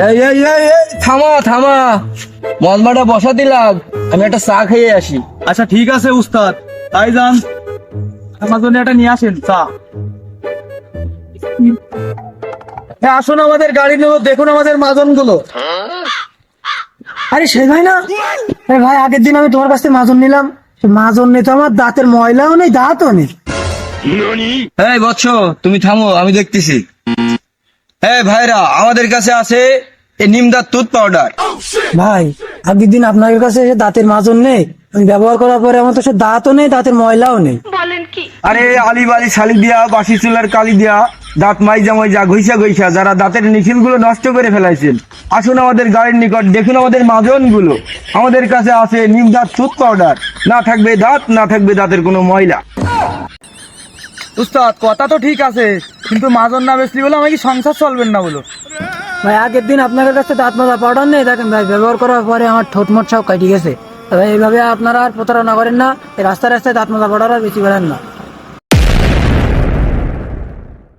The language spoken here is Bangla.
এই এই এই এই, থামা থামা, মজমাটা বসা দিলাম, আমি একটা চা খেয়ে আসি। আচ্ছা ঠিক আছে উস্তাদ, তাই যান, আমার জন্য এটা নিয়ে আসেন চা। হ্যাঁ আসুন আমাদের গাড়ি নিয়ে, দেখুন আমাদের মাজন গুলো। আরে সেই ভাই না? আরে ভাই, আগের দিন আমি তোমার কাছ থেকে মাজন নিলাম, সে মাজন নিয়ে তো আমার দাঁতের ময়লাও নেই, দাঁতও নেই। এই বৎস, তুমি থামো, আমি দেখতেছি। এই ভাইরা, আমাদের কাছে আছে এই নিমদার টুথ পাউডার। ভাই, আগের দিন আপনার কাছে এসে দাঁতের মাজন নেই, আমি ব্যবহার করার পরে আমার তো সে দাঁতও নেই, দাঁতের ময়লাও নেই। আরে আলি বালি শালি দিয়া, বাসি চুলার কালি দিয়া, দাঁত মাইজা মাইজা ঘইসা ঘইসা যারা দাঁতের নিখিল গুলো নষ্ট করে ফেলাইছেন, আসুন আমাদের গাড়ির নিকট, দেখুন আমাদের মাজন গুলো। আমাদের কাছে আছে নিমদার টুথ পাউডার, না থাকবে দাঁত, না থাকবে দাঁতের কোনো ময়লা। উস্তাদ কথা তো ঠিক আছে, কিন্তু মাজন না বেশি বলে আমাকে সংসার চলবেন না বলো। ভাই, আগের দিন আপনার কাছে দাঁত মাজা পাউডার নেই, দেখেন ভাই, ব্যবহার করার পরে আমার ঠোঁট মোট সব কাটি গেছে। ভাই এইভাবে আপনারা আর প্রতারণা করেন না, এই রাস্তায় রাস্তায় দাঁত মাজা পাউডার আর বেশি করেন না।